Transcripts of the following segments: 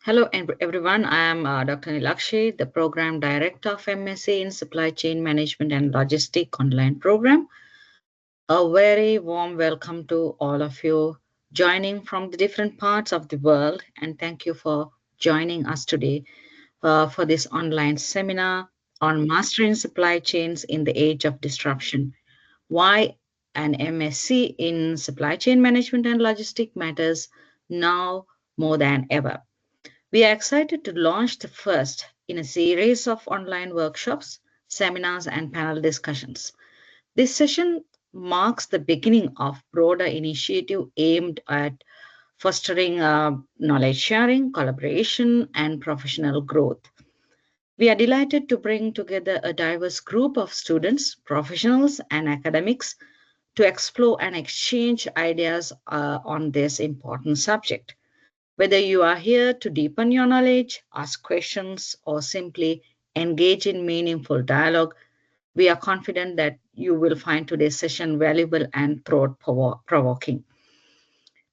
Hello everyone, I am Dr. Nilakshi, the Program Director of MSc in Supply Chain Management and Logistics online program. A very warm welcome to all of you joining from the different parts of the world, and thank you for joining us today for this online seminar on mastering supply chains in the age of disruption. Why an MSc in Supply Chain Management and Logistics matters now more than ever. We are excited to launch the first in a series of online workshops, seminars, and panel discussions. This session marks the beginning of broader initiative aimed at fostering knowledge sharing, collaboration, and professional growth. We are delighted to bring together a diverse group of students, professionals, and academics to explore and exchange ideas on this important subject. Whether you are here to deepen your knowledge, ask questions, or simply engage in meaningful dialogue, we are confident that you will find today's session valuable and thought-provoking.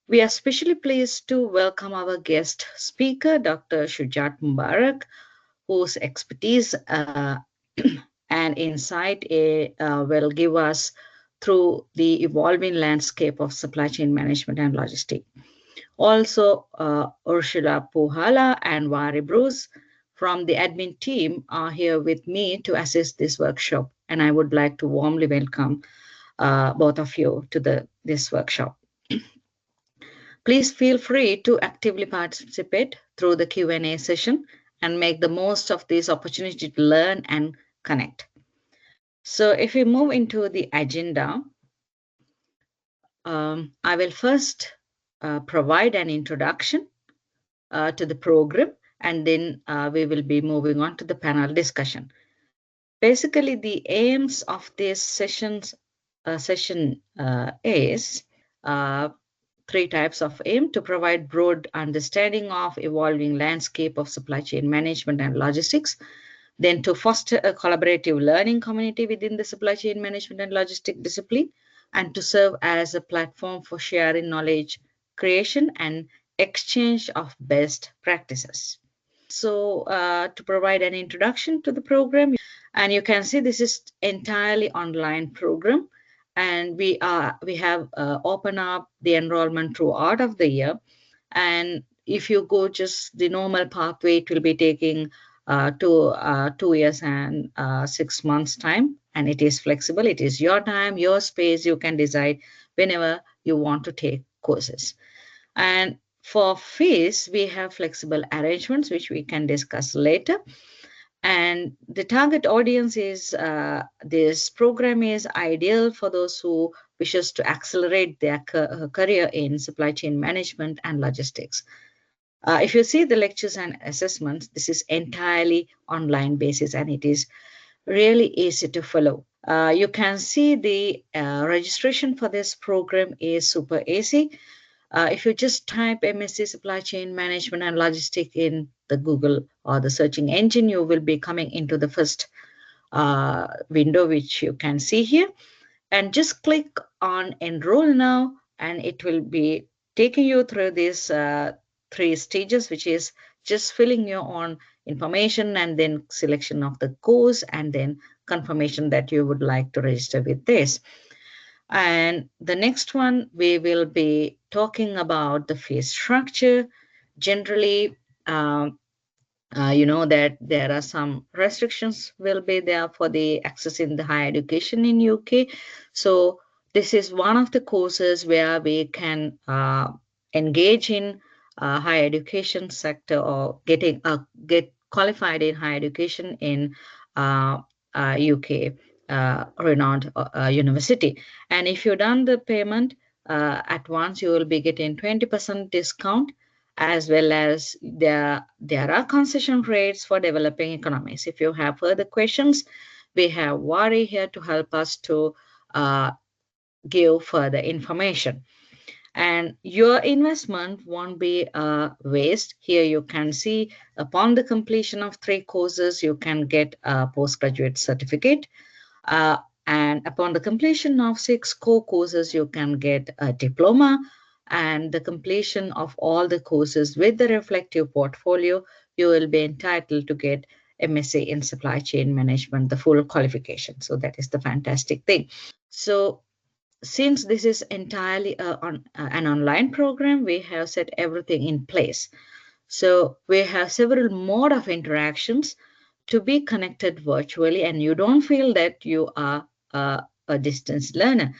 We are especially pleased to welcome our guest speaker, Dr. Shujaat Mubarik, whose expertise and insight will give us through the evolving landscape of supply chain management and logistics. Also, Ursula Puhala and Wari Bruce from the admin team are here with me to assist this workshop, and I would like to warmly welcome both of you to this workshop. Please feel free to actively participate through the Q&A session and make the most of this opportunity to learn and connect. So if we move into the agenda, I will first provide an introduction to the program, and then we will be moving on to the panel discussion. Basically, the aims of this session is three types of aim: to provide broad understanding of evolving landscape of supply chain management and logistics, then to foster a collaborative learning community within the supply chain management and logistics discipline, and to serve as a platform for sharing knowledge creation and exchange of best practices. So to provide an introduction to the program, and you can see this is entirely online program, and we have opened up the enrollment throughout of the year. And if you go just the normal pathway, it will be taking 2 years and 6 months time, and it is flexible. It is your time, your space. You can decide whenever you want to take courses. And for fees, we have flexible arrangements, which we can discuss later. And the target audience is this program is ideal for those who wishes to accelerate their career in supply chain management and logistics. If you see the lectures and assessments, this is entirely online basis, and it is really easy to follow. You can see the registration for this program is super easy. If you just type MSc Supply Chain Management and Logistics in the Google or the searching engine, you will be coming into the first window, which you can see here. And just click on Enroll Now, and it will be taking you through these 3 stages, which is just filling your own information and then selection of the course and then confirmation that you would like to register with this. And the next one, we will be talking about the fee structure. Generally, you know that there are some restrictions will be there for the accessing the higher education in UK. So this is one of the courses where we can engage in higher education sector or get qualified in higher education in UK renowned university. And if you done the payment at once, you will be getting 20% discount, as well as there are concession rates for developing economies. If you have further questions, we have Wari here to help us to give further information. And your investment won't be waste. Here you can see upon the completion of 3 courses, you can get a postgraduate certificate. And upon the completion of 6 core courses, you can get a diploma. and the completion of all the courses with the reflective portfolio, you will be entitled to get MSc in Supply Chain Management, the full qualification. So that is the fantastic thing. So since this is entirely an online program, we have set everything in place. So we have several mode of interactions to be connected virtually, and you don't feel that you are a distance learner,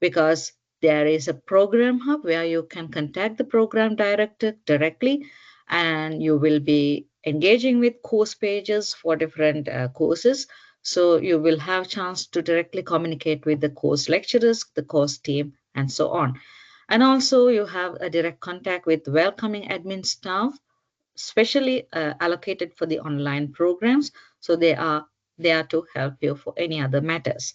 because there is a program hub where you can contact the program director directly, and you will be engaging with course pages for different courses. So you will have chance to directly communicate with the course lecturers, the course team, and so on. And also you have a direct contact with welcoming admin staff, specially allocated for the online programs. So they are there to help you for any other matters.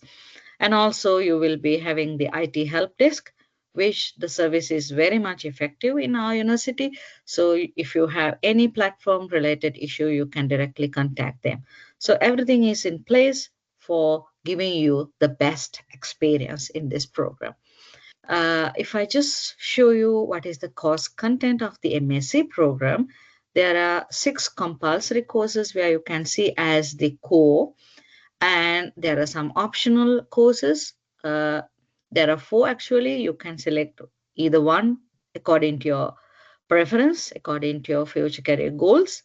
And also you will be having the IT help desk, which the service is very much effective in our university. So if you have any platform related issue, you can directly contact them. So everything is in place for giving you the best experience in this program. If I just show you what is the course content of the MSc program, there are 6 compulsory courses where you can see as the core, and there are some optional courses. There are 4 actually. You can select either one according to your preference, according to your future career goals,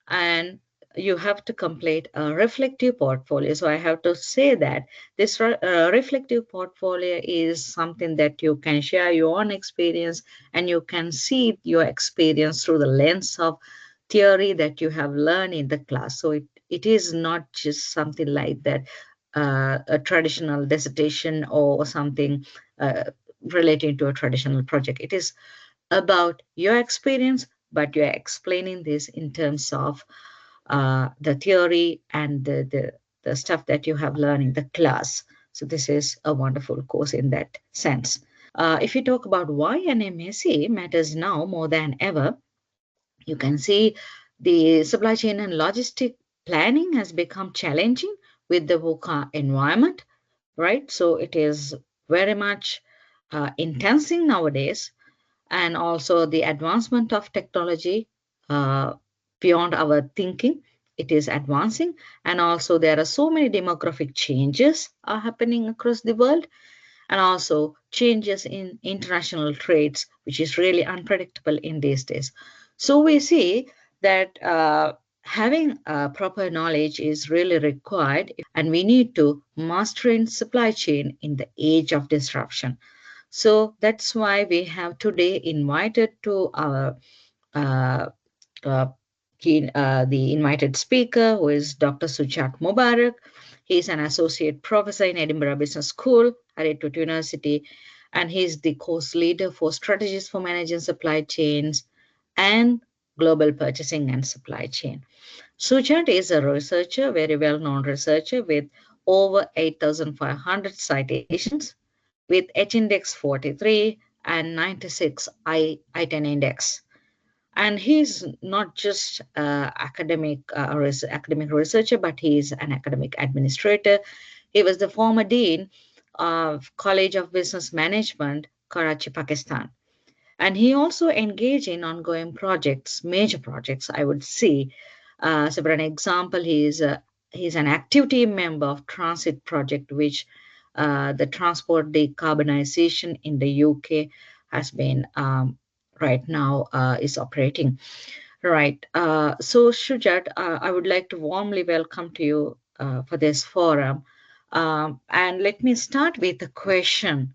and you have to complete a reflective portfolio. So I have to say that this reflective portfolio is something that you can share your own experience, and you can see your experience through the lens of theory that you have learned in the class. So it is not just something like that, a traditional dissertation or something relating to a traditional project. It is about your experience, but you're explaining this in terms of the theory and the stuff that you have learned in the class. So this is a wonderful course in that sense. If you talk about why an MSc matters now more than ever, you can see the supply chain and logistic planning has become challenging with the VUCA environment, right? So it is very much intensing nowadays, and also the advancement of technology uh, beyond our thinking. It is advancing, and also there are so many demographic changes are happening across the world, and also changes in international trades, which is really unpredictable in these days. So we see that having proper knowledge is really required, and we need to master in supply chain in the age of disruption. So that's why we have today invited to our uh, uh, the invited speaker, who is Dr. Shujaat Mubarak. He is an associate professor in Edinburgh Business School, Heriot-Watt University, and he is the course leader for strategies for managing supply chains and global purchasing and supply chain. Shujaat is a researcher, very well-known researcher with over 8,500 citations, with H-index 43 and 96 I-10 index. And he's not just academic researcher, but he's an academic administrator. He was the former dean of College of Business Management, Karachi, Pakistan. And he also engaged in ongoing projects, major projects, I would say. So for an example, he's an active team member of Transit Project, which the transport decarbonization in the UK has been right now is operating. Right. So Shujaat, I would like to warmly welcome to you for this forum. And let me start with a question.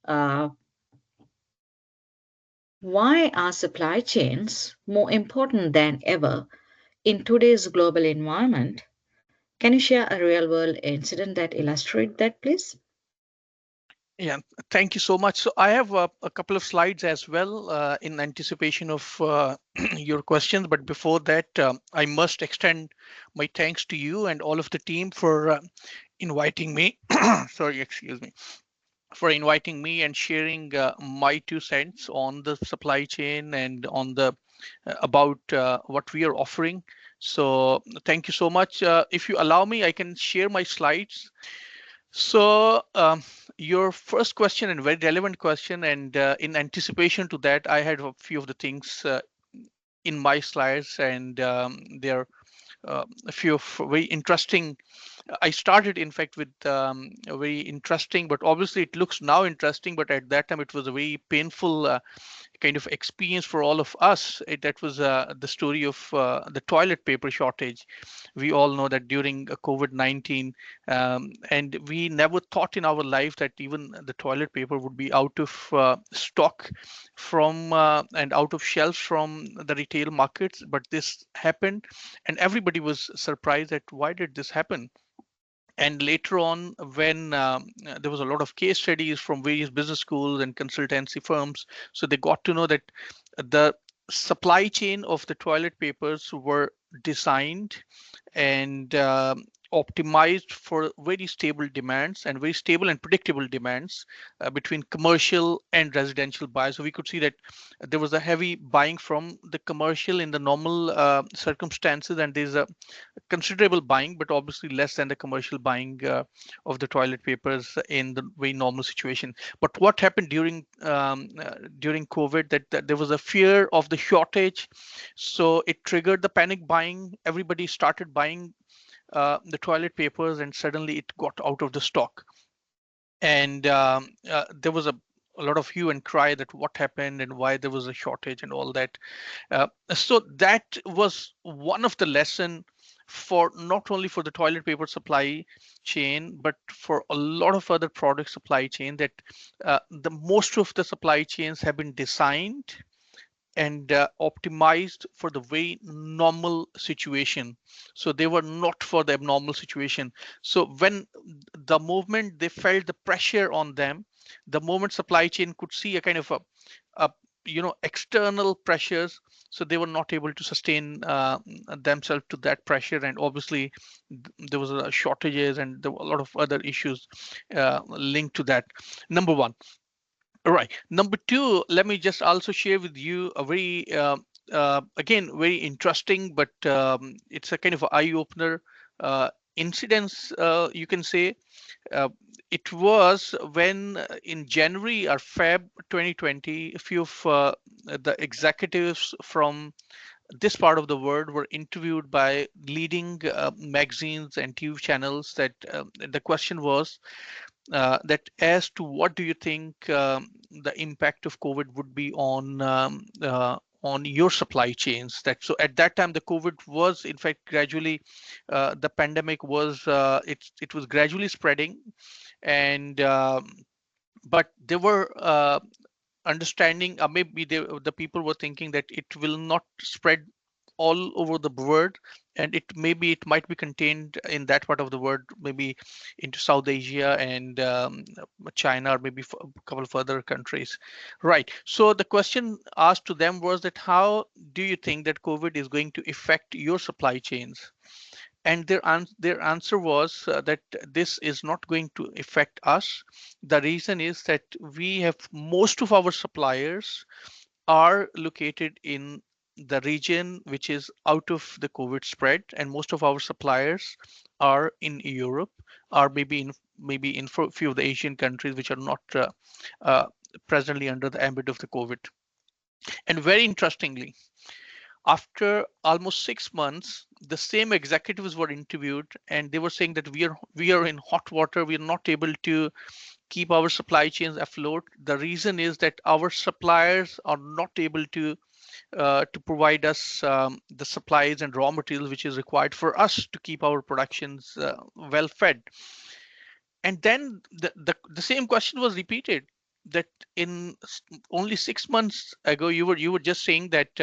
Uh, why are supply chains more important than ever in today's global environment? Can you share a real world incident that illustrates that, please? Yeah, thank you so much. So I have a couple of slides as well in anticipation of your questions. But before that, I must extend my thanks to you and all of the team for inviting me. Sorry, excuse me. For inviting me and sharing my 2 cents on the supply chain and on the about what we are offering. So thank you so much. If you allow me, I can share my slides. So your first question and very relevant question, and in anticipation to that, I had a few of the things in my slides, and there are a few of very interesting. I started, in fact, with a very interesting, but obviously it looks now interesting, but at that time it was a very painful kind of experience for all of us. That was the story of the toilet paper shortage. We all know that during COVID-19, and we never thought in our life that even the toilet paper would be out of stock from and out of shelves from the retail markets. But this happened, and everybody was surprised at why did this happen. And later on, when there was a lot of case studies from various business schools and consultancy firms, so they got to know that the supply chain of the toilet papers were designed and optimized for very stable demands and very stable and predictable demands between commercial and residential buyers. So we could see that there was a heavy buying from the commercial in the normal circumstances, and there's a considerable buying, but obviously less than the commercial buying of the toilet papers in the very normal situation. But what happened during COVID, that there was a fear of the shortage, so it triggered the panic buying. Everybody started buying the toilet papers, and suddenly it got out of the stock. And there was a lot of hue and cry that what happened and why there was a shortage and all that. So that was one of the lesson for not only for the toilet paper supply chain, but for a lot of other product supply chain, that the most of the supply chains have been designed and optimized for the very normal situation. So they were not for the abnormal situation. So when the moment they felt the pressure on them, the moment supply chain could see a kind of a external pressures, so they were not able to sustain themselves to that pressure, and obviously there was shortages and there were a lot of other issues linked to that. Number one. All right. Number two, let me just also share with you a very, again, very interesting, but it's a kind of eye opener incidents, you can say. Uh, it was when in January or Feb 2020, a few of the executives from this part of the world were interviewed by leading magazines and TV channels. That the question was, that as to what do you think the impact of COVID would be on your supply chains. That so at that time the COVID was in fact gradually the pandemic was it was gradually spreading, and but they were understanding, maybe the people were thinking that it will not spread all over the world, and it might be contained in that part of the world, maybe into South Asia and China, or maybe a couple of other countries, right? So the question asked to them was that how do you think that COVID is going to affect your supply chains? And their answer was that this is not going to affect us. The reason is that we have most of our suppliers are located in the region which is out of the COVID spread, and most of our suppliers are in Europe, or maybe in few of the Asian countries which are not uh, presently under the ambit of the COVID. And very interestingly, after almost 6 months, the same executives were interviewed, and they were saying that we are in hot water. We are not able to keep our supply chains afloat. The reason is that our suppliers are not able to provide us the supplies and raw materials which is required for us to keep our productions well fed. And then the same question was repeated, that only 6 months ago you were just saying that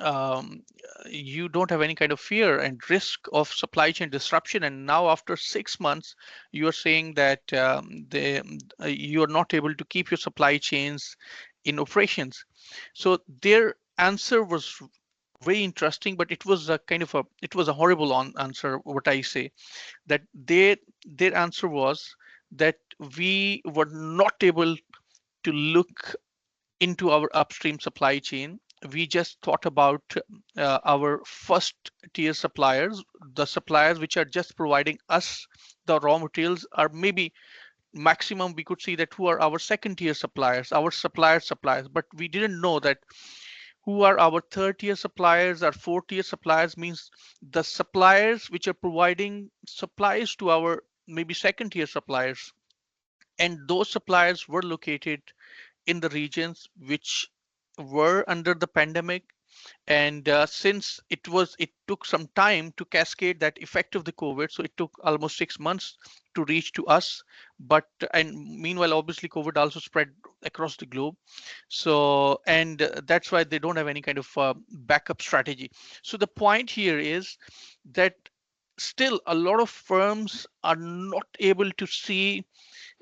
um, you don't have any kind of fear and risk of supply chain disruption, and now after 6 months you are saying that you are not able to keep your supply chains in operations. So their answer was very interesting, but it was a kind of a horrible answer, what I say, that their answer was that we were not able to look into our upstream supply chain. We just thought about our first tier suppliers, the suppliers which are just providing us the raw materials, or maybe maximum we could see that who are our second tier suppliers, our suppliers, but we didn't know that who are our third tier suppliers, our fourth tier suppliers, means the suppliers which are providing supplies to our maybe second tier suppliers. And those suppliers were located in the regions which were under the pandemic. And since it took some time to cascade that effect of the COVID, so it took almost 6 months to reach to us. But and meanwhile, obviously, COVID also spread across the globe. So and that's why they don't have any kind of backup strategy. So the point here is that still a lot of firms are not able to see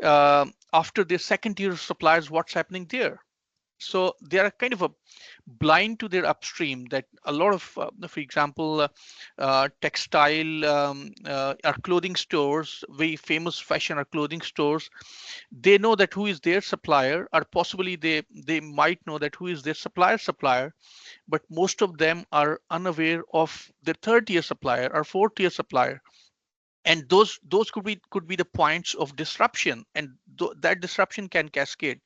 after their second tier suppliers what's happening there. So they are kind of a blind to their upstream. That a lot of for example textile or clothing stores, very famous fashion or clothing stores, they know that who is their supplier, or possibly they might know that who is their supplier, but most of them are unaware of their third tier supplier or fourth tier supplier. And those could be the points of disruption, and that disruption can cascade.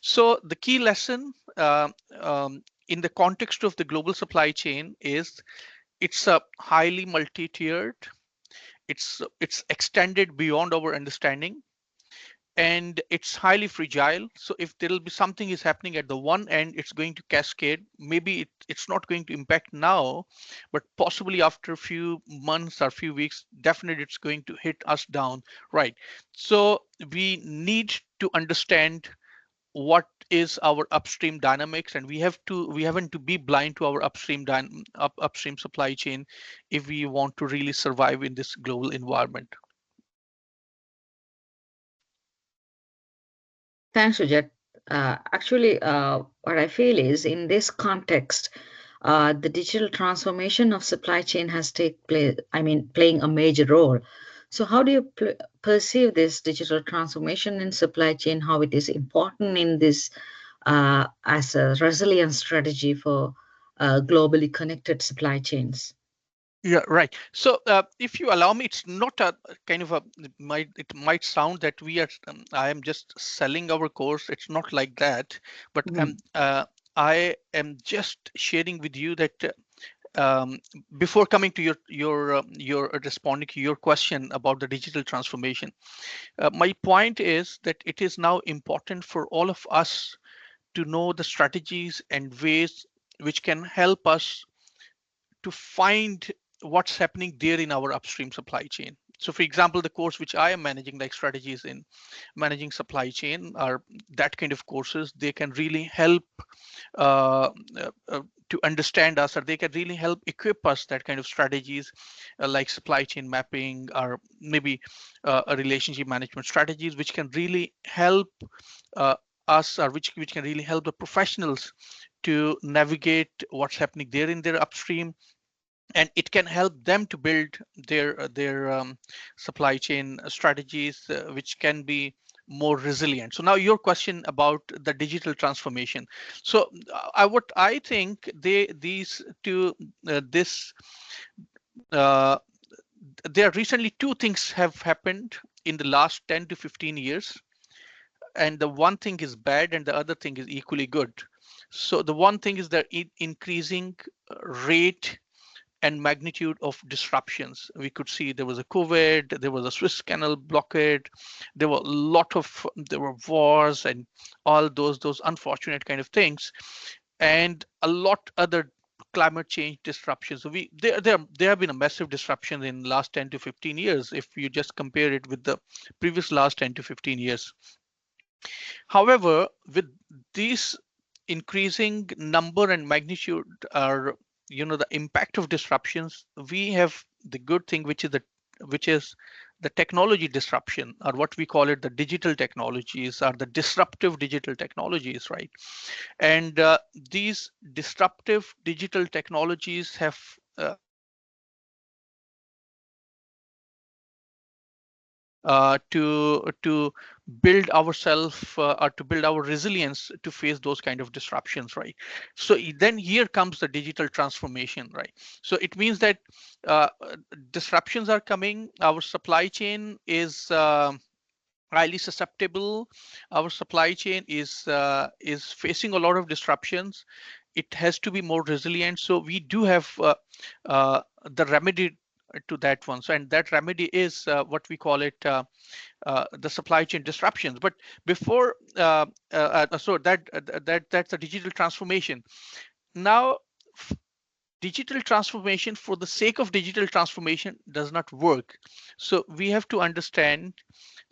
So the key lesson in the context of the global supply chain is it's a highly multi-tiered, it's extended beyond our understanding, and it's highly fragile. So if there will be something is happening at the one end, it's going to cascade. Maybe it's not going to impact now, but possibly after a few months or few weeks, definitely it's going to hit us down, right? So we need to understand what is our upstream dynamics, and we haven't to be blind to our upstream supply chain if we want to really survive in this global environment. Thanks, Shujaat. What I feel is in this context, the digital transformation of supply chain has playing a major role. So, how do you perceive this digital transformation in supply chain? How it is important in this as a resilience strategy for globally connected supply chains? Yeah, right. So if you allow me, it's not a kind of a it might sound that I am just selling our course. It's not like that, but Mhm. I am just sharing with you that before coming to your responding to your question about the digital transformation, my point is that it is now important for all of us to know the strategies and ways which can help us to find what's happening there in our upstream supply chain. So for example, the course which I am managing, like strategies in managing supply chain, are that kind of courses. They can really help uh, to understand us, or they can really help equip us that kind of strategies, like supply chain mapping, or maybe a relationship management strategies, which can really help uh, us, or which can really help the professionals to navigate what's happening there in their upstream, and it can help them to build their supply chain strategies, which can be more resilient. So now your question about the digital transformation. So what I think these two this uh, there are recently two things have happened in the last 10 to 15 years, and the one thing is bad and the other thing is equally good. So the one thing is the increasing rate and magnitude of disruptions. We could see there was a COVID, there was a Swiss Canal blockade, there were wars and all those unfortunate kind of things, and a lot other climate change disruptions. So there have been a massive disruption in the last 10 to 15 years if you just compare it with the previous last 10 to 15 years. However, with these increasing number and magnitude, are the impact of disruptions, we have the good thing, which is the technology disruption, or what we call it, the digital technologies, or the disruptive digital technologies, right? And these disruptive digital technologies have to build ourselves, or to build our resilience to face those kind of disruptions, right? So then here comes the digital transformation, right? So it means that uh, disruptions are coming, our supply chain is highly susceptible. Our supply chain is facing a lot of disruptions. It has to be more resilient. So we do have the remedy to that one. So and that remedy is what we call it the supply chain disruptions. But before so that's the digital transformation. Now digital transformation for the sake of digital transformation does not work. So we have to understand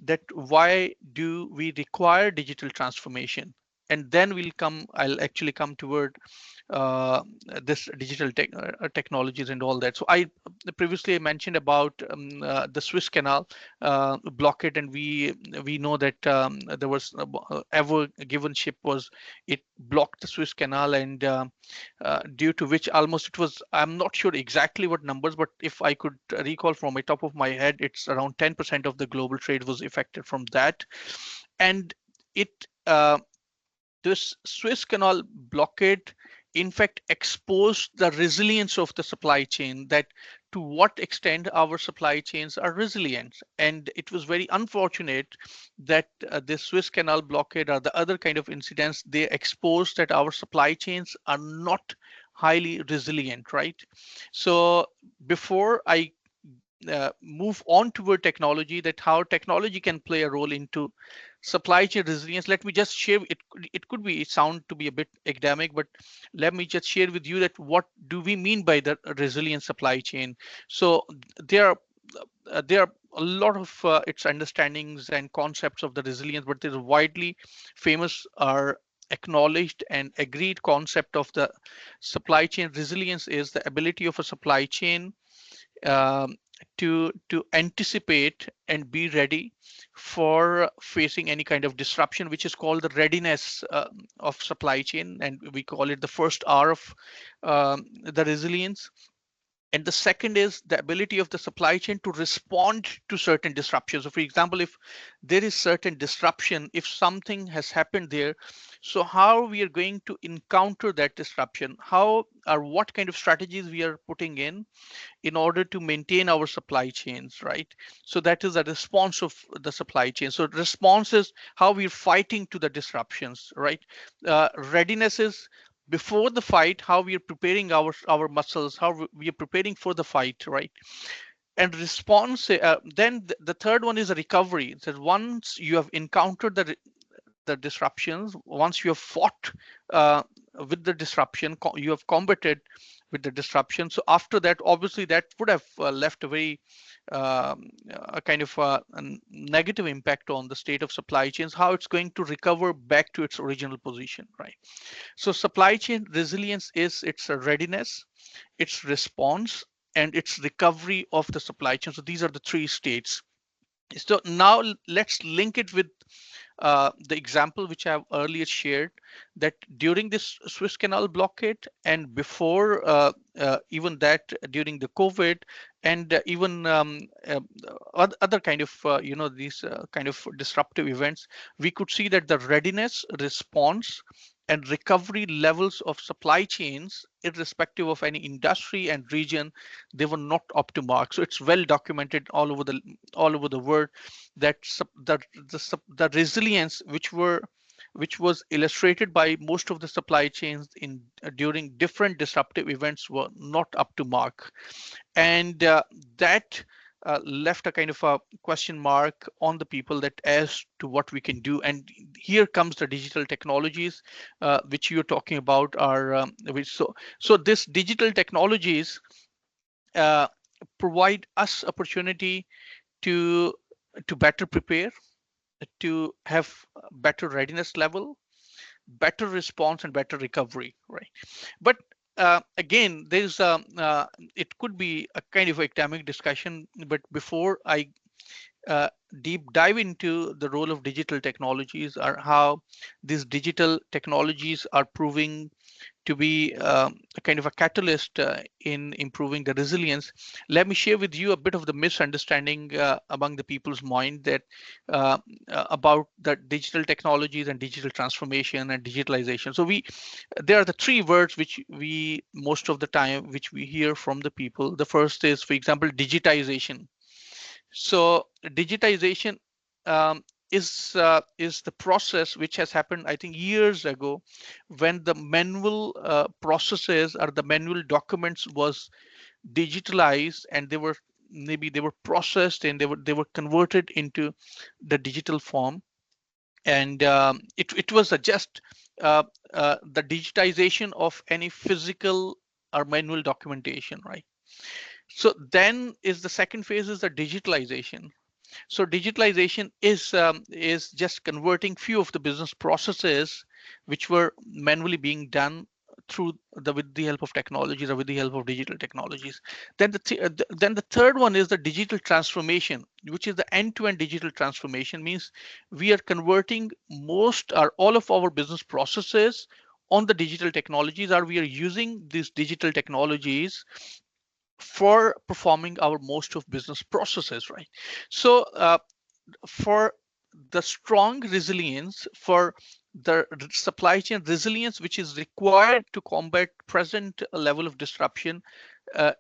that why do we require digital transformation, and then I'll actually come toward uh, this digital technologies and all that. So I previously mentioned about the Suez Canal blockade, and we know that there was ever given ship was it blocked the Suez Canal, and due to which almost it was, I'm not sure exactly what numbers, but if I could recall from my top of my head, it's around 10% of the global trade was affected from that. And it this Suez Canal blockade, in fact, exposed the resilience of the supply chain, that to what extent our supply chains are resilient. And it was very unfortunate that the Suez Canal blockade or the other kind of incidents, they exposed that our supply chains are not highly resilient, right? So before I move on toward technology, that how technology can play a role into supply chain resilience, let me just share it. It could be, it sound to be a bit academic, but let me just share with you that what do we mean by the resilient supply chain. So there are a lot of its understandings and concepts of the resilience, but there's widely famous or acknowledged and agreed concept of the supply chain resilience is the ability of a supply chain um, to anticipate and be ready for facing any kind of disruption, which is called the readiness of supply chain, and we call it the first R of the resilience. And the second is the ability of the supply chain to respond to certain disruptions. So for example, if there is certain disruption, if something has happened there, so how we are going to encounter that disruption, how or what kind of strategies we are putting in order to maintain our supply chains, right? So that is a response of the supply chain. So response is how we're fighting to the disruptions, right? Readiness is before the fight, how we are preparing our muscles, how we are preparing for the fight, right? And response, then the third one is a recovery. It says once you have encountered the disruptions, once you have fought uh, with the disruption, you have combated with the disruption. So after that, obviously, that would have left a very a kind of a negative impact on the state of supply chains, how it's going to recover back to its original position, right? So supply chain resilience is its readiness, its response, and its recovery of the supply chain. So these are the three states. So now let's link it with the example which I've earlier shared, that during this Swiss Canal blockade and before even that during the COVID and even other kind of these kind of disruptive events, we could see that the readiness, response, and recovery levels of supply chains, irrespective of any industry and region, they were not up to mark. So it's well documented all over the world that the resilience which was illustrated by most of the supply chains in during different disruptive events were not up to mark, and that left a kind of a question mark on the people that as to what we can do. And here comes the digital technologies which you're talking about are which so this digital technologies uh, provide us opportunity to better prepare, to have better readiness level, better response, and better recovery, right? But again, there's it could be a kind of academic discussion, but before I uh, deep dive into the role of digital technologies or how these digital technologies are proving to be a kind of a catalyst in improving the resilience, let me share with you a bit of the misunderstanding among the people's mind that uh, about the digital technologies and digital transformation and digitalization. So there are the three words which we most of the time which we hear from the people. The first is, for example, digitization. So digitization, um, the process which has happened, I think, years ago, when the manual processes or the manual documents was digitalized, and they were processed, and they were converted into the digital form. And it was just uh, the digitization of any physical or manual documentation, right? So then is the second phase is the digitalization. So digitalization is just converting few of the business processes which were manually being done through with the help of technologies or with the help of digital technologies. Then the third one is the digital transformation, which is the end-to-end digital transformation. Means we are converting most or all of our business processes on the digital technologies, or we are using these digital technologies for performing our most of business processes, right? So for the strong resilience, for the supply chain resilience which is required to combat present level of disruption,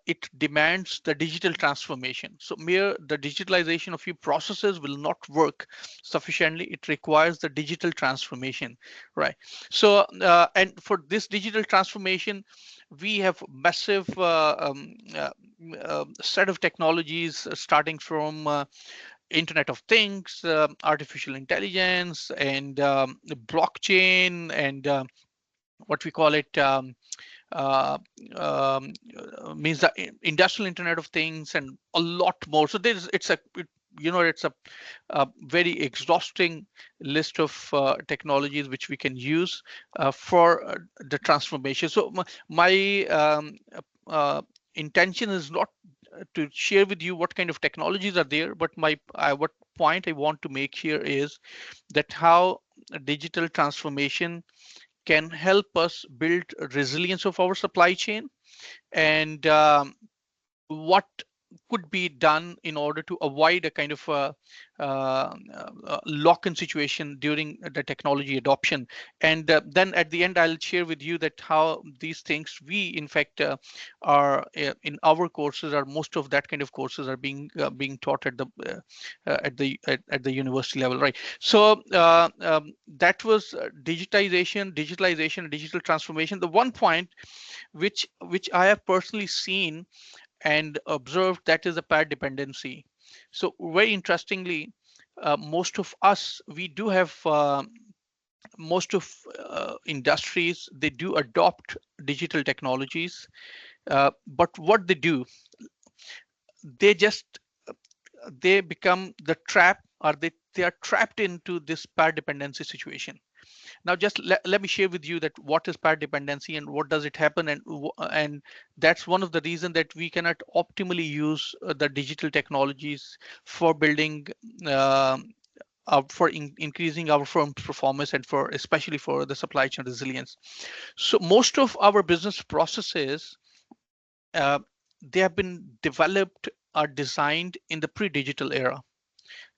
it demands the digital transformation. So mere the digitalization of your processes will not work sufficiently. It requires the digital transformation, right? So and for this digital transformation, we have massive set of technologies, starting from Internet of Things, artificial intelligence, and blockchain, and what we call it uh, um, means the industrial Internet of Things, and a lot more. So there's it's a very exhausting list of technologies which we can use for the transformation. So my intention is not to share with you what kind of technologies are there, but what point I want to make here is that how digital transformation can help us build resilience of our supply chain, and what could be done in order to avoid a kind of lock-in situation during the technology adoption. And then at the end, I'll share with you that how these things we in fact are in our courses, or most of that kind of courses are being taught at the university level, right? So that was digitalization, and digital transformation. The one point which I have personally seen and observed, that is a pair dependency. So very interestingly, most of us, we do have most of industries, they do adopt digital technologies, but what they do, they just they become the trap, or they are trapped into this pair dependency situation. Now just let me share with you that what is pair dependency and what does it happen, and that's one of the reasons that we cannot optimally use the digital technologies for building increasing our firm's performance, and for especially for the supply chain resilience. So most of our business processes, uh, they have been developed or designed in the pre-digital era,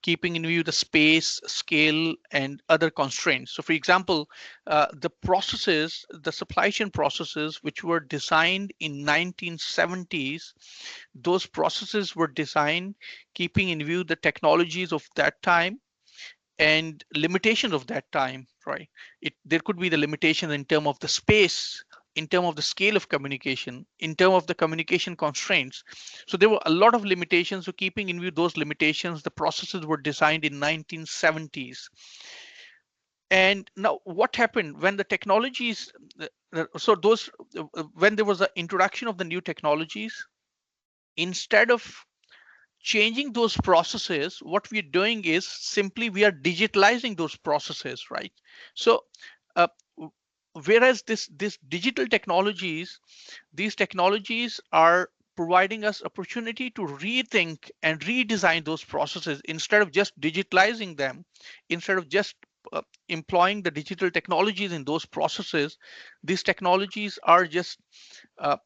keeping in view the space, scale, and other constraints. So for example, the supply chain processes which were designed in 1970s, those processes were designed keeping in view the technologies of that time and limitations of that time, right? There could be the limitations in terms of the space, in terms of the scale of communication, in terms of the communication constraints. So there were a lot of limitations. So keeping in view those limitations, the processes were designed in 1970s. And now what happened when the technologies, so those, when there was an introduction of the new technologies, instead of changing those processes, what we're doing is simply we are digitalizing those processes, right? So uh, whereas this digital technologies, these technologies are providing us opportunity to rethink and redesign those processes. Instead of just digitalizing them, instead of just employing the digital technologies in those processes, these technologies are just uh,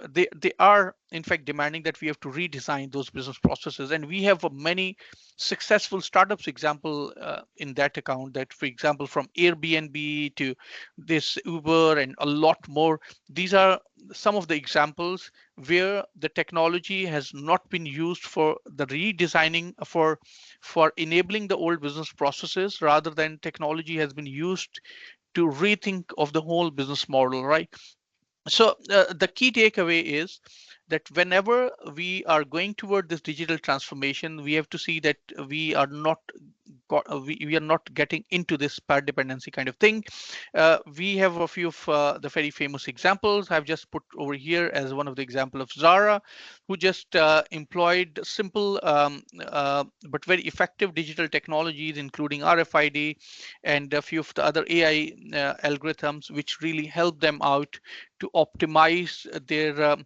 they are in fact demanding that we have to redesign those business processes. And we have many successful startups example in that account, that for example from Airbnb to this Uber and a lot more. These are some of the examples where the technology has not been used for the redesigning, for enabling the old business processes, rather than technology has been used to rethink of the whole business model, right? So the key takeaway is that whenever we are going toward this digital transformation, we have to see that we are not we are not getting into this pair dependency kind of thing. We have a few of the very famous examples. I've just put over here as one of the example of Zara, who just employed simple but very effective digital technologies, including RFID and a few of the other AI algorithms, which really help them out to optimize their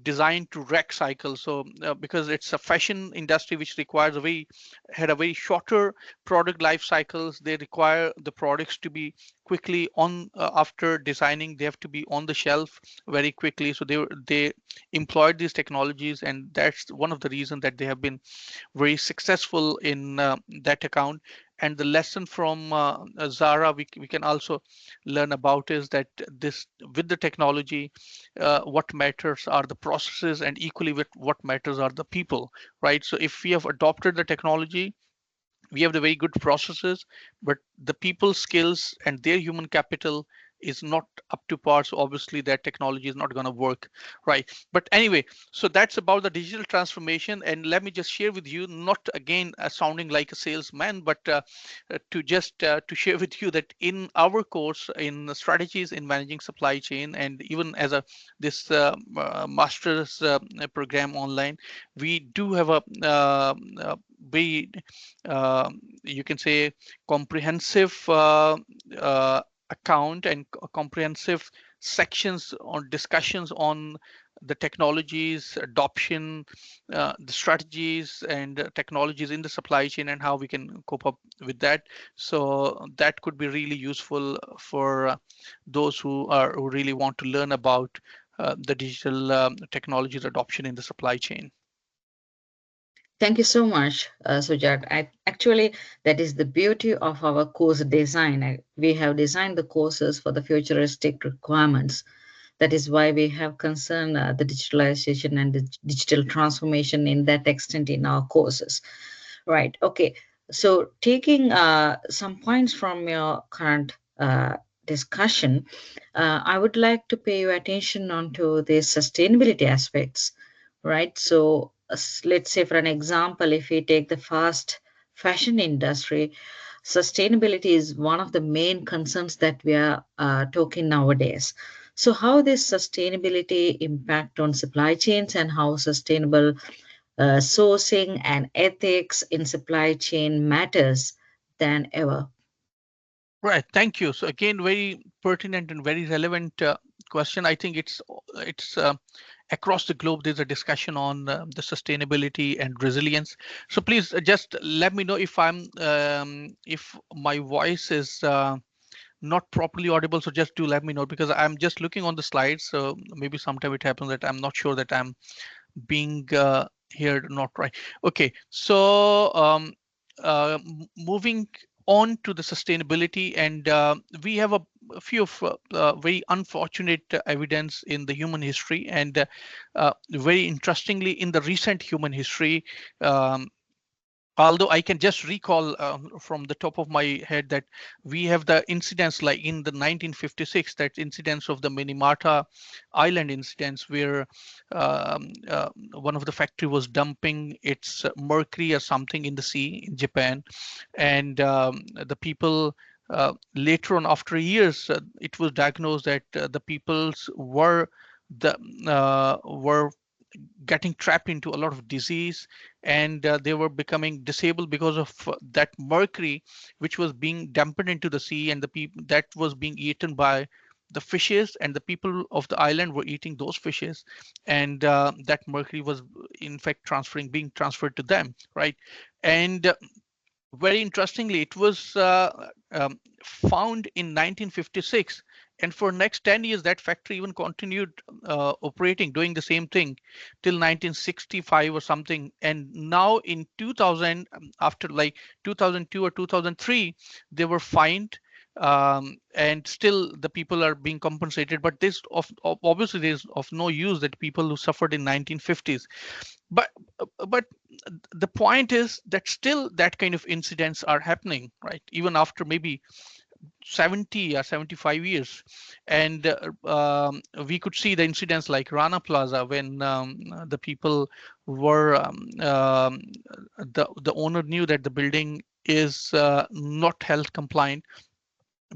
design to rec cycle. So because it's a fashion industry which requires had a very shorter product life cycles, they require the products to be quickly on after designing, they have to be on the shelf very quickly. So they employed these technologies, and that's one of the reasons that they have been very successful in that account. And the lesson from Zara we can also learn about is that this, with the technology, what matters are the processes, and equally with what matters are the people, right? So if we have adopted the technology, we have the very good processes, but the people skills and their human capital is not up to par. So obviously that technology is not going to work, right? But anyway, so that's about the digital transformation. And let me just share with you, not again sounding like a salesman, but to just to share with you that in our course in the strategies in managing supply chain, and even as a this master's program online, we do have a very you can say comprehensive account and comprehensive sections on discussions on the technologies adoption, the strategies and technologies in the supply chain, and how we can cope up with that. So that could be really useful for those who really want to learn about the digital technologies adoption in the supply chain. Thank you so much, Sujat. Actually, that is the beauty of our course design. We have designed the courses for the futuristic requirements. That is why we have concern the digitalization and the digital transformation in that extent in our courses. Right. Okay. So taking some points from your current discussion, I would like to pay your attention onto the sustainability aspects. Right. So let's say, for an example, if we take the fast fashion industry, sustainability is one of the main concerns that we are talking nowadays. So how this sustainability impact on supply chains, and how sustainable sourcing and ethics in supply chain matters than ever. Right, thank you. So again, very pertinent and very relevant question. I think it's across the globe. There's a discussion on the sustainability and resilience. So please just let me know if my voice is not properly audible. So just do let me know, because I'm just looking on the slides. So maybe sometime it happens that I'm not sure that I'm being heard not right. Okay, so moving on to the sustainability, and we have a few of very unfortunate evidence in the human history, and very interestingly in the recent human history. Although I can just recall from the top of my head that we have the incidents like in the 1956, that incidents of the Minamata Island incidents, where one of the factory was dumping its mercury or something in the sea in Japan, and the people later on, after years, it was diagnosed that the peoples were getting trapped into a lot of disease, and they were becoming disabled because of that mercury which was being dumped into the sea, and the people that was being eaten by the fishes, and the people of the island were eating those fishes, and that mercury was in fact being transferred to them, right? And very interestingly, it was found in 1956 And for next 10 years, that factory even continued operating, doing the same thing till 1965 or something. And now in 2000, after like 2002 or 2003, they were fined, and still the people are being compensated. But this obviously there's of no use that people who suffered in 1950s. But the point is that still that kind of incidents are happening, right? Even after maybe 70 or 75 years. And we could see the incidents like Rana Plaza when the people were the owner knew that the building is not health compliant,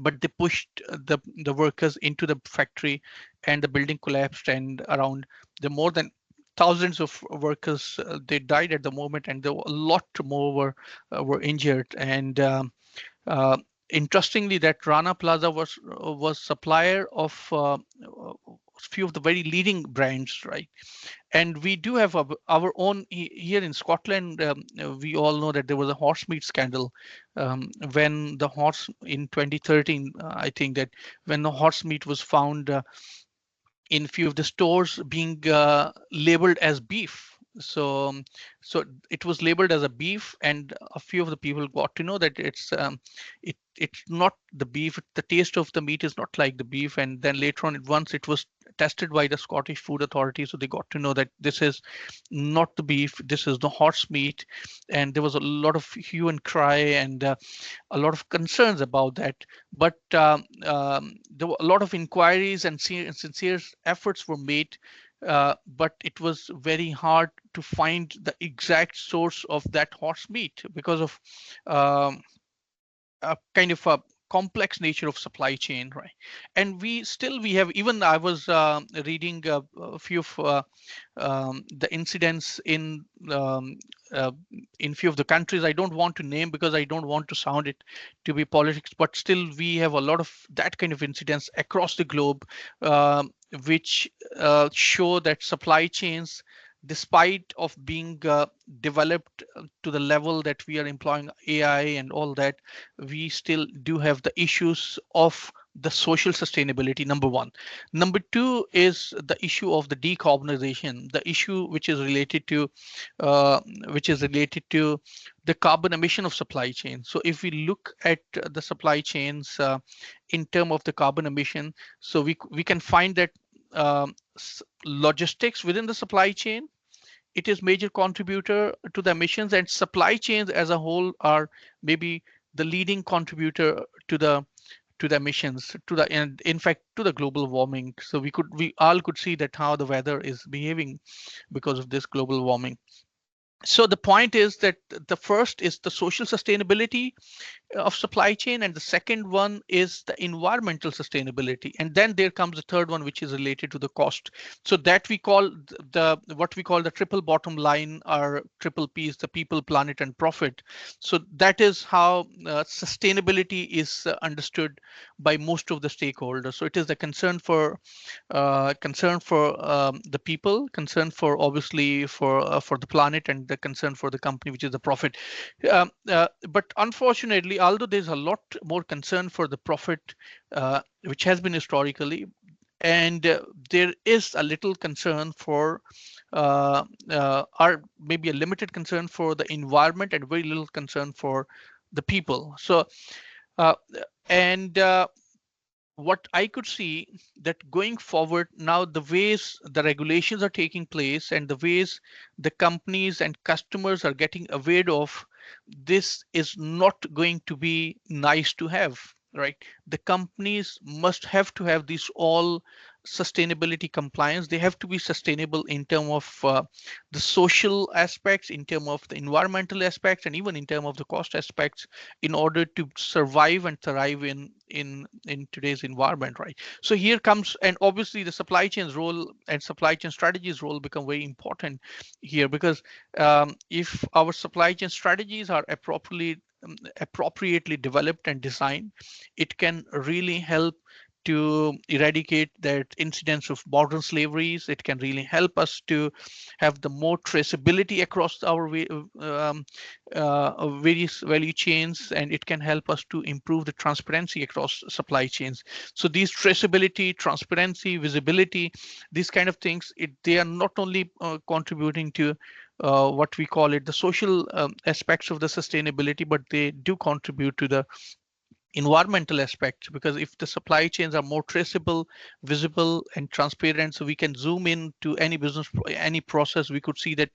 but they pushed the workers into the factory, and the building collapsed, and around the more than thousands of workers they died at the moment, and there were a lot more were injured. And uh, interestingly, that Rana Plaza was supplier of few of the very leading brands, right? And we do have our own here in Scotland. We all know that there was a horse meat scandal when the horse in 2013. I think that when the horse meat was found in few of the stores being labeled as beef. So it was labeled as a beef, and a few of the people got to know that it's not the beef. The taste of the meat is not like the beef. And then later on, once it was tested by the Scottish Food Authority, so they got to know that this is not the beef, this is the horse meat. And there was a lot of hue and cry, and a lot of concerns about that. But there were a lot of inquiries, and sincere efforts were made, but it was very hard to find the exact source of that horse meat because of um, a kind of a complex nature of supply chain, right? And we have, even I was reading a few of the incidents um, uh, in few of the countries. I don't want to name because I don't want to sound it to be politics, but still we have a lot of that kind of incidents across the globe, which show that supply chains, despite of being developed to the level that we are employing AI and all that, we still do have the issues of the social sustainability, number one. Number two is the issue of the decarbonization, the issue uh, which is related to the carbon emission of supply chain. So if we look at the supply chains in terms of the carbon emission, so we can find that logistics within the supply chain, it is major contributor to the emissions, and supply chains as a whole are maybe the leading contributor to the emissions, to the, and in fact to the global warming. So we all could see that how the weather is behaving because of this global warming. So the point is that the first is the social sustainability of supply chain, and the second one is the environmental sustainability, and then there comes the third one, which is related to the cost. So that we call the what we call the triple bottom line, or triple P's: the people, planet, and profit. So that is how sustainability is understood by most of the stakeholders. So it is the concern for the people, concern for obviously for the planet, and the concern for the company, which is the profit. But unfortunately, although there's a lot more concern for the profit, which has been historically, and there is a little concern for or maybe a limited concern for the environment, and very little concern for the people. So uh, and what I could see, that going forward now, the ways the regulations are taking place and the ways the companies and customers are getting aware of this is not going to be nice to have, right? The companies must have to have these all sustainability compliance. They have to be sustainable in terms of the social aspects, in terms of the environmental aspects, and even in terms of the cost aspects, in order to survive and thrive in today's environment, right? So here comes, and obviously the supply chain's role and supply chain strategies role become very important here, because if our supply chain strategies are appropriately developed and designed, it can really help to eradicate that incidence of modern slaveries. It can really help us to have the more traceability across our various value chains, and it can help us to improve the transparency across supply chains. So these traceability, transparency, visibility, these kind of things, they are not only contributing to what we call it the social aspects of the sustainability, but they do contribute to the environmental aspects, because if the supply chains are more traceable, visible, and transparent, so we can zoom in to any business, any process, we could see that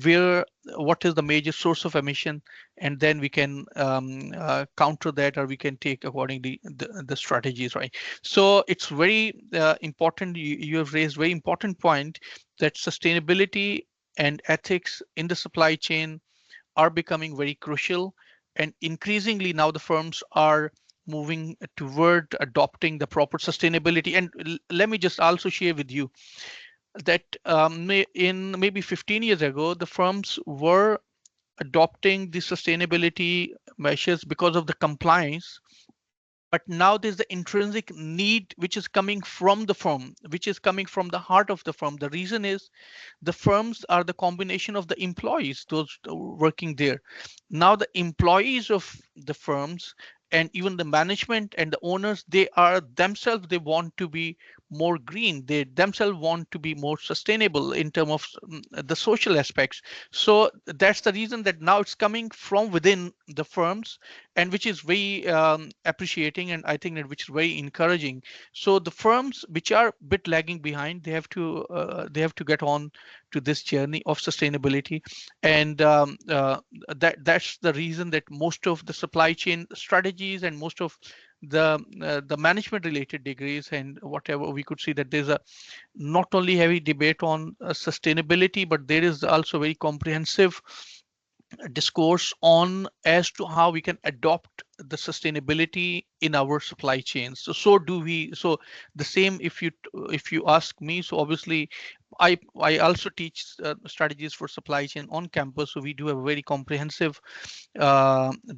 where, what is the major source of emission, and then we can counter that, or we can take accordingly the strategies, right? So it's very important. You have raised very important point that sustainability and ethics in the supply chain are becoming very crucial, and increasingly now the firms are moving toward adopting the proper sustainability. And let me just also share with you that in maybe 15 years ago, the firms were adopting the sustainability measures because of the compliance, but now there's the intrinsic need which is coming from the firm, which is coming from the heart of the firm. The reason is the firms are the combination of the employees, those working there. Now the employees of the firms and even the management and the owners, they are themselves, they want to be more green, they themselves want to be more sustainable in terms of the social aspects. So that's the reason that now it's coming from within the firms, and which is very appreciating, and I think that which is very encouraging. So the firms which are a bit lagging behind, they have to get on to this journey of sustainability. And that's the reason that most of the supply chain strategies and most of the management related degrees and whatever, we could see that there's a not only heavy debate on sustainability, but there is also very comprehensive discourse on as to how we can adopt the sustainability in our supply chains. So do we. So the same, if you ask me, so obviously I also teach strategies for supply chain on campus, so we do have a very comprehensive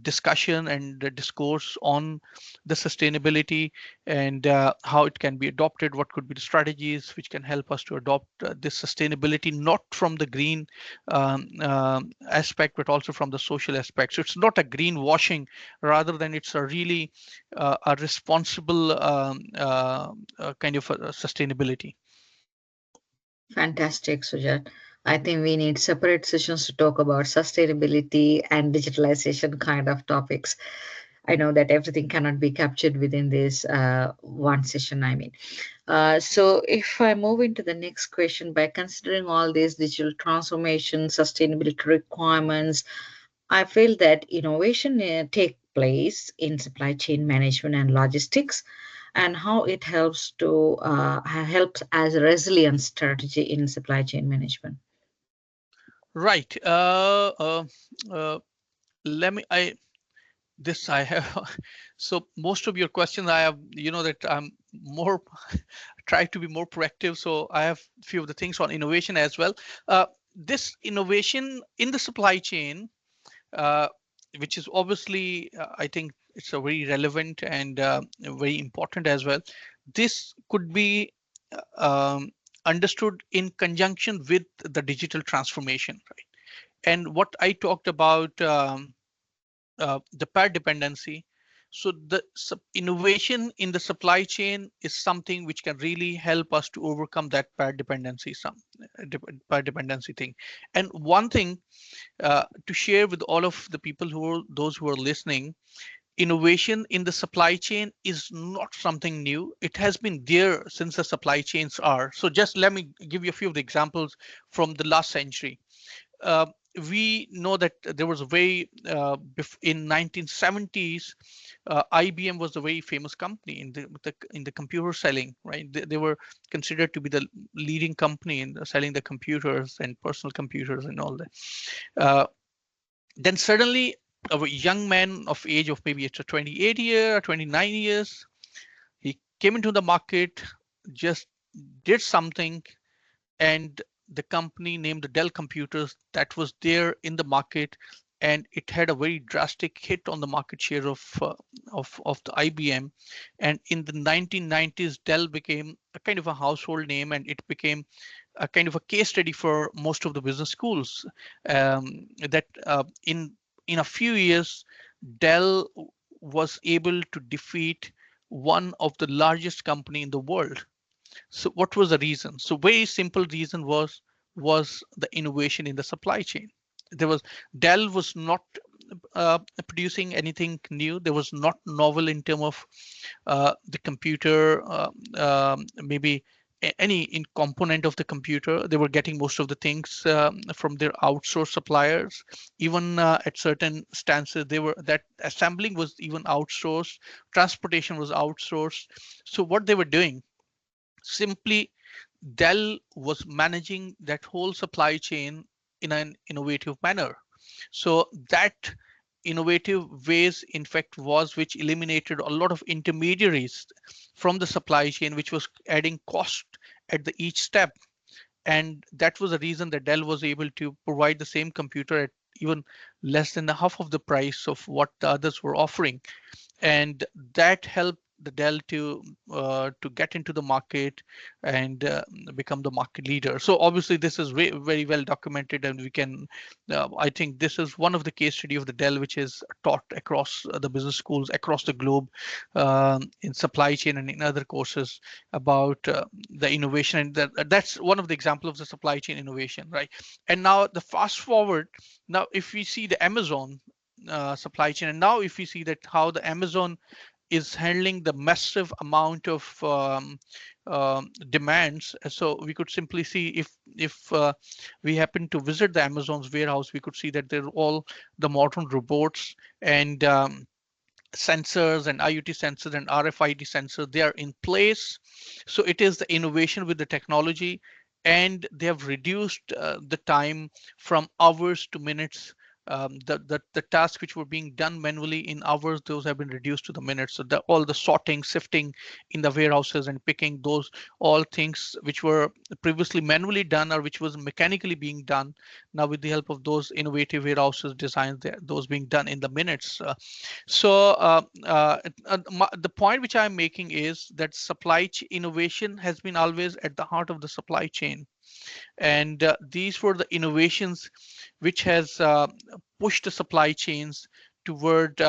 discussion and discourse on the sustainability and how it can be adopted, what could be the strategies which can help us to adopt this sustainability, not from the green aspect, but also from the social aspect. So it's not a greenwashing, rather than it's a really a responsible kind of sustainability. Fantastic, Sujat. I think we need separate sessions to talk about sustainability and digitalization kind of topics. I know that everything cannot be captured within this one session, I mean. So if I move into the next question, by considering all these digital transformation, sustainability requirements, I feel that innovation take place in supply chain management and logistics, and how it helps as a resilience strategy in supply chain management. Right. Let me. I have. So most of your questions, I have. You know that I'm more try to be more proactive. So I have a few of the things on innovation as well. This innovation in the supply chain, uh, which is obviously, I think it's a very relevant and very important as well. This could be understood in conjunction with the digital transformation, right? And what I talked about, the pair dependency. So the innovation in the supply chain is something which can really help us to overcome that pair dependency, pair dependency thing. And one thing to share with all of the people those who are listening, innovation in the supply chain is not something new. It has been there since the supply chains are. So just let me give you a few of the examples from the last century. uh, we know that there was a very in 1970s, IBM was a very famous company in the computer selling, right? They were considered to be the leading company in selling the computers and personal computers and all that. Then suddenly a young man of age of maybe it's a 28 year or 29 years, he came into the market, just did something, and the company named the Dell Computers that was there in the market, and it had a very drastic hit on the market share of the IBM. And in the 1990s, Dell became a kind of a household name, and it became a kind of a case study for most of the business schools. That in a few years, Dell was able to defeat one of the largest company in the world. So what was the reason? So very simple reason was the innovation in the supply chain. There was Dell was not producing anything new. There was not novel in terms of the computer, maybe any in component of the computer. They were getting most of the things from their outsourced suppliers. Even at certain stances, they were that assembling was even outsourced, transportation was outsourced. So what they were doing, simply Dell was managing that whole supply chain in an innovative manner. So that innovative ways, in fact, was which eliminated a lot of intermediaries from the supply chain, which was adding cost at the each step. And that was the reason that Dell was able to provide the same computer at even less than the half of the price of what the others were offering. And that helped the Dell to get into the market and become the market leader. So obviously this is very well documented, and we can I think this is one of the case study of the Dell which is taught across the business schools across the globe, in supply chain and in other courses about the innovation. And that's one of the examples of the supply chain innovation, right? And now the fast forward, now if we see the Amazon supply chain, and now if we see that how the Amazon is handling the massive amount of demands. So we could simply see if we happen to visit the Amazon's warehouse, we could see that they're all the modern robots and sensors and IoT sensors and RFID sensors, they are in place. So it is the innovation with the technology, and they have reduced the time from hours to minutes. The tasks which were being done manually in hours, those have been reduced to the minutes. So all the sorting, sifting in the warehouses and picking, those all things which were previously manually done or which was mechanically being done, now with the help of those innovative warehouses designs, those being done in the minutes. The point which I'm making is that supply chain innovation has been always at the heart of the supply chain, and these were the innovations which has pushed the supply chains toward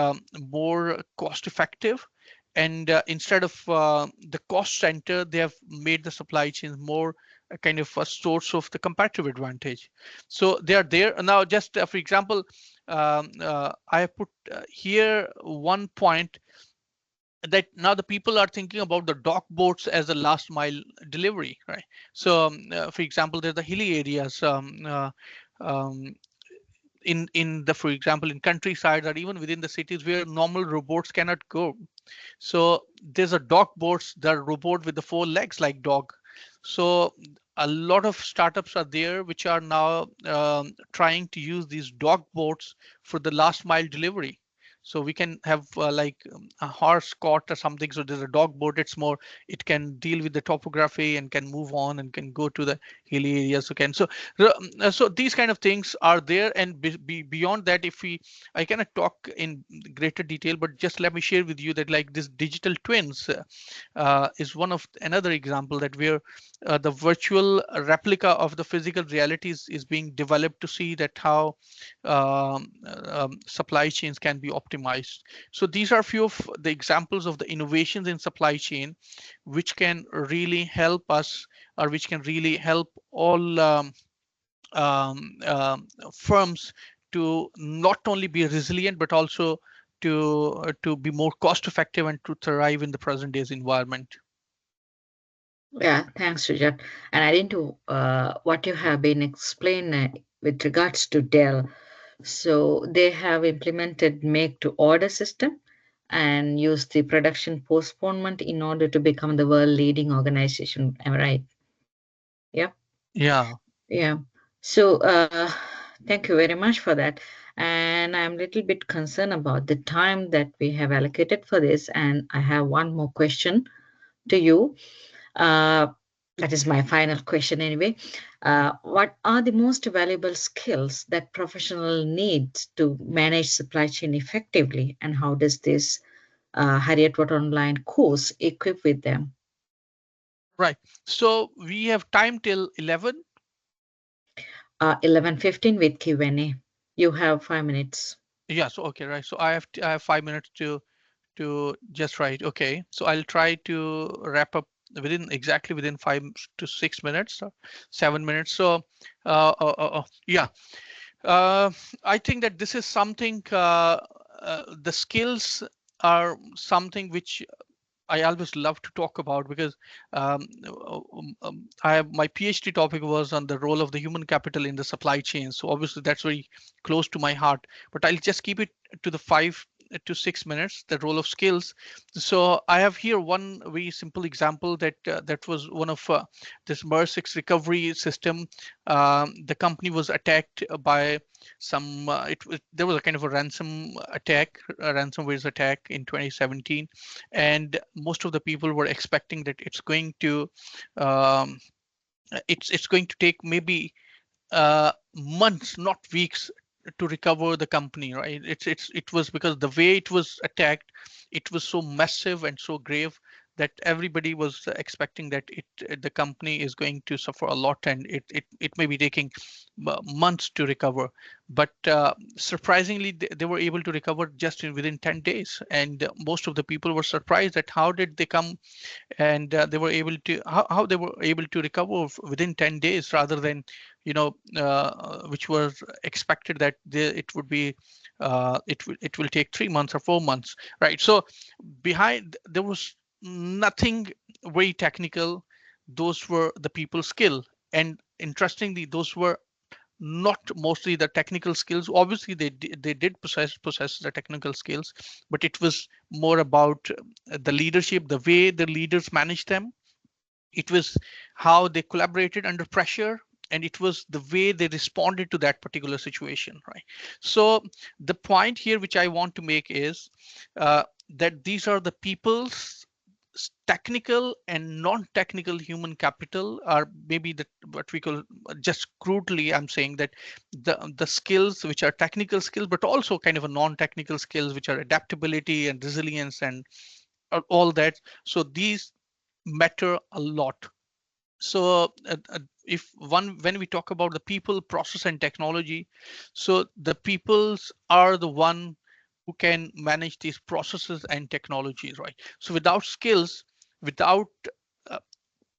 more cost effective. And instead of the cost center, they have made the supply chains more a kind of a source of the competitive advantage. So they are there now. Just for example, I have put here one point that now the people are thinking about the dock boats as a last mile delivery, right? So for example, there's the hilly areas, um, in the, for example, in countryside or even within the cities where normal robots cannot go. So there's a dock boats, the robot with the four legs like dog. So a lot of startups are there which are now trying to use these dog boats for the last mile delivery. So we can have like a horse cart or something. So there's a dog boat. It's more, it can deal with the topography and can move on and can go to the hilly areas. So these kind of things are there. And beyond that, if we, I cannot talk in greater detail, but just let me share with you that like this digital twins is one of another example that where the virtual replica of the physical realities is being developed to see that how supply chains can be optimized. So these are few of the examples of the innovations in supply chain, which can really help us, or which can really help all firms to not only be resilient, but also to be more cost effective and to thrive in the present day's environment. Yeah, thanks, Shujaat. And adding to what you have been explained with regards to Dell, so they have implemented make to order system and use the production postponement in order to become the world leading organization. Am I right? Yeah. Yeah. Yeah. So thank you very much for that. And I'm a little bit concerned about the time that we have allocated for this. And I have one more question to you. Uh, that is my final question anyway. What are the most valuable skills that professional need to manage supply chain effectively, and how does this Heriot-Watt online course equip with them? Right. So we have time till 11. 11:15 with Q&A. You have 5 minutes. Yeah. So okay. Right. So I have 5 minutes to just write. Okay. So I'll try to wrap up within 5 to 6 minutes, 7 minutes. So yeah. Uh, I think that this is something. The skills are something which I always love to talk about because I have my PhD topic was on the role of the human capital in the supply chain. So obviously that's very close to my heart. But I'll just keep it to the 5 to 6 minutes. The role of skills. So I have here one very simple example that was one of this MERS-6 recovery system. The company was attacked by some. There was a kind of a ransomware attack in 2017, and most of the people were expecting that um, it's going to take maybe months, not weeks, to recover the company, right? It was because the way it was attacked, it was so massive and so grave that everybody was expecting that the company is going to suffer a lot, and it may be taking months to recover. But surprisingly, they were able to recover just within 10 days, and most of the people were surprised at how did they come, and they were able to how they were able to recover within 10 days rather than which was expected that it would be it will take 3 months or 4 months, right? So behind there was nothing very technical. Those were the people skill, and interestingly those were not mostly the technical skills. Obviously they did possess the technical skills, but it was more about the leadership, the way the leaders managed them. It was how they collaborated under pressure, and it was the way they responded to that particular situation, right? So the point here which I want to make is that these are the people's technical and non-technical human capital, are maybe the what we call, just crudely I'm saying that the skills which are technical skills, but also kind of a non-technical skills which are adaptability and resilience and all that. So these matter a lot. So if one when we talk about the people, process, and technology, so the peoples are the one who can manage these processes and technologies, right? So without skills, without uh,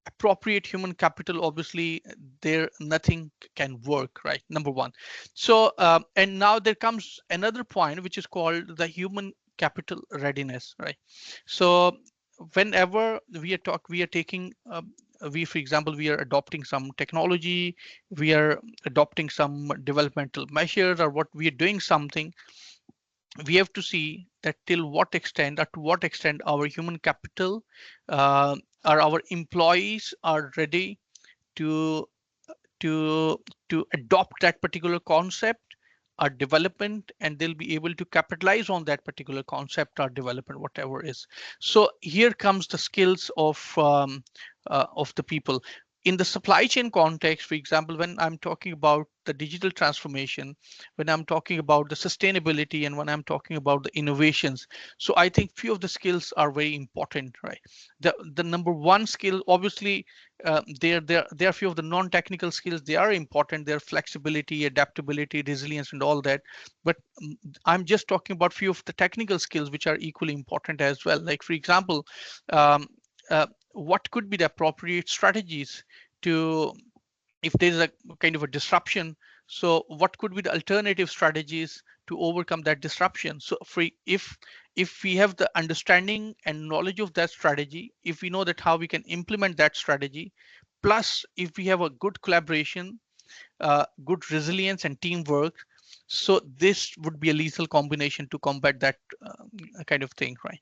appropriate human capital, obviously there nothing can work, right? Number one. So and now there comes another point which is called the human capital readiness, right? So whenever we are taking we for example we are adopting some technology, we are adopting some developmental measures, or what we are doing something, we have to see that till what extent or to what extent our human capital uh, or our employees are ready to to to adopt that particular concept or development, and they'll be able to capitalize on that particular concept or development, whatever is. So here comes the skills of the people in the supply chain context. For example, when I'm talking about the digital transformation, when I'm talking about the sustainability, and when I'm talking about the innovations, so I think few of the skills are very important, right? The number one skill, obviously, there are few of the non-technical skills. They are important. They're flexibility, adaptability, resilience, and all that. But I'm just talking about few of the technical skills which are equally important as well. Like for example, um, what could be the appropriate strategies to, if there is a kind of a disruption, so what could be the alternative strategies to overcome that disruption? So if we have the understanding and knowledge of that strategy, if we know that how we can implement that strategy, plus if we have a good collaboration, good resilience and teamwork, so this would be a lethal combination to combat that kind of thing, right?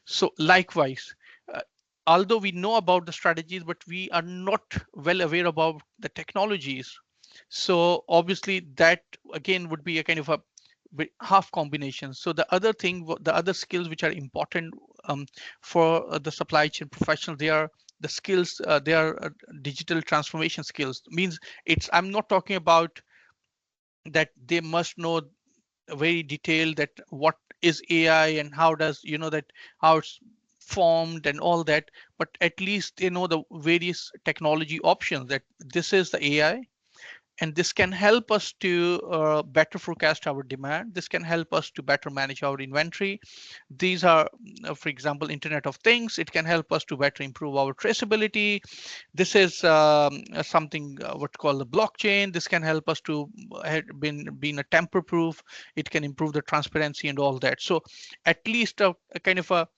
So likewise, uh, although we know about the strategies, but we are not well aware about the technologies. So obviously that again would be a kind of a half combination. So the other thing, the other skills which are important for the supply chain professionals, they are the skills, they are digital transformation skills. Means I'm not talking about that they must know very detailed that what is AI and how does that how it's formed and all that, but at least they know the various technology options, that this is the AI, and this can help us to better forecast our demand. This can help us to better manage our inventory. These are, for example, Internet of Things. It can help us to better improve our traceability. This is something what called the blockchain. This can help us to being a tamper proof. It can improve the transparency and all that. So at least a kind of a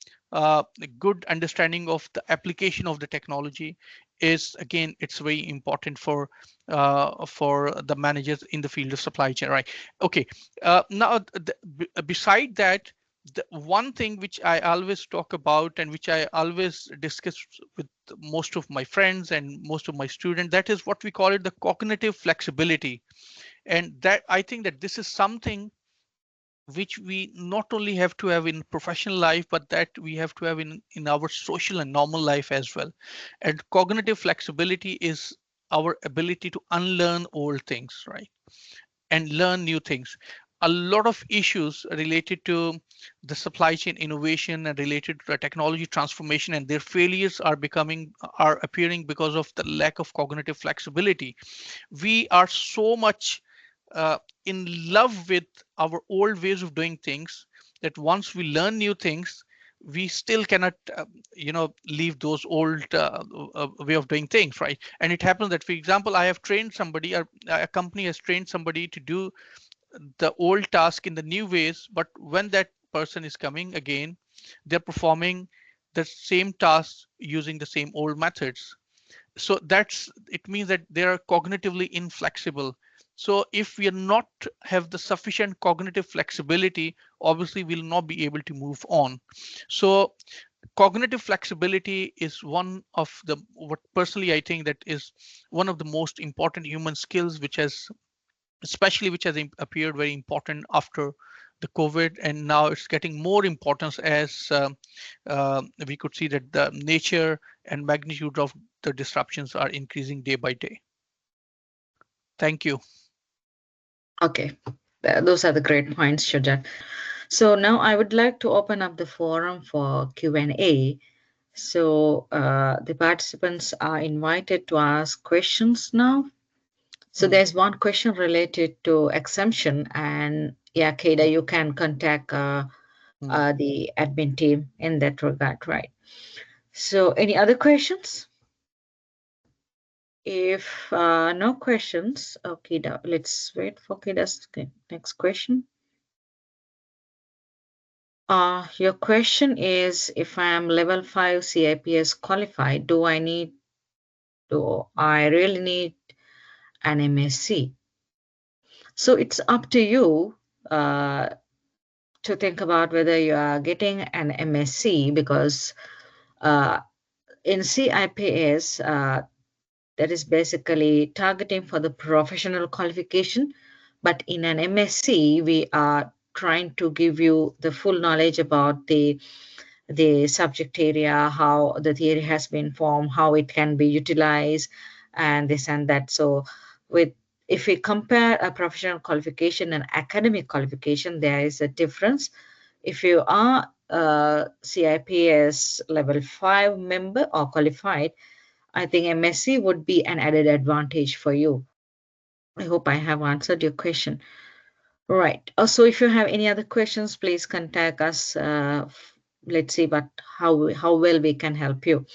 good understanding of the application of the technology is, again, it's very important for the managers in the field of supply chain, right? Okay. Now, beside that, the one thing which I always talk about and which I always discuss with most of my friends and most of my students, that is what we call it the cognitive flexibility. And that I think that this is something which we not only have to have in professional life, but that we have to have in our social and normal life as well. And cognitive flexibility is our ability to unlearn old things, right? And learn new things. A lot of issues related to the supply chain innovation and related to the technology transformation and their failures are appearing because of the lack of cognitive flexibility. We are so much in love with our old ways of doing things that once we learn new things, we still cannot leave those old way of doing things, right? And it happens that, for example, I have trained somebody, or a company has trained somebody to do the old task in the new ways, but when that person is coming again, they're performing the same task using the same old methods. So it means that they are cognitively inflexible. So if we are not have the sufficient cognitive flexibility, obviously we'll not be able to move on. So cognitive flexibility is one of the, what personally I think that is one of the most important human skills, which has appeared very important after the COVID, and now it's getting more importance as we could see that the nature and magnitude of the disruptions are increasing day by day. Thank you. Okay, those are the great points, Shujaat. So now I would like to open up the forum for Q&A. So the participants are invited to ask questions now. So there's one question related to exemption, and yeah, Keda, you can contact the admin team in that regard, right? So any other questions? If no questions, okay, let's wait for Keda's next question. Your question is, if I am level 5 CIPS qualified, do I really need an MSc? So it's up to you to think about whether you are getting an MSc, because in CIPS, that is basically targeting for the professional qualification. But in an MSc, we are trying to give you the full knowledge about the subject area, how the theory has been formed, how it can be utilized, and this and that. So if we compare a professional qualification and academic qualification, there is a difference. If you are a CIPS level 5 member or qualified, I think MSc would be an added advantage for you. I hope I have answered your question. Right. Also, if you have any other questions, please contact us. Let's see how well we can help you.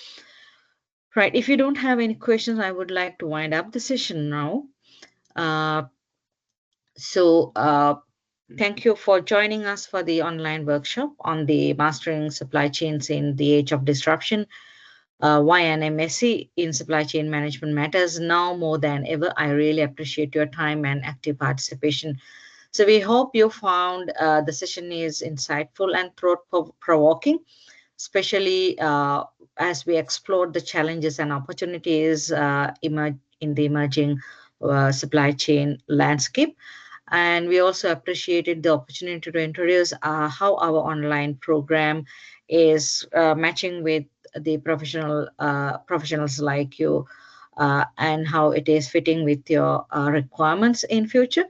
Right. If you don't have any questions, I would like to wind up the session now. Thank you for joining us for the online workshop on the Mastering Supply Chains in the Age of Disruption. Why an MSc in Supply Chain Management matters now more than ever. I really appreciate your time and active participation. So we hope you found the session is insightful and thought-provoking, especially as we explored the challenges and opportunities in the emerging supply chain landscape. And we also appreciated the opportunity to introduce how our online program is matching with the professionals like you, and how it is fitting with your requirements in future.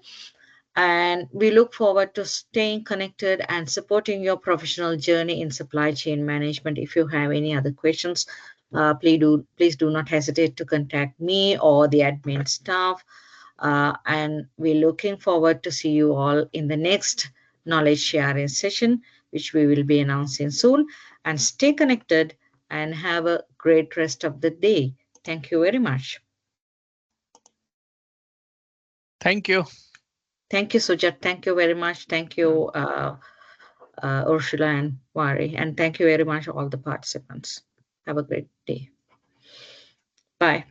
And we look forward to staying connected and supporting your professional journey in supply chain management. If you have any other questions, please do not hesitate to contact me or the admin staff. And we're looking forward to see you all in the next knowledge sharing session, which we will be announcing soon. And stay connected and have a great rest of the day. Thank you very much. Thank you. Thank you, Sujat. Thank you very much. Thank you, Ursula and Wari. And thank you very much, all the participants. Have a great day. Bye.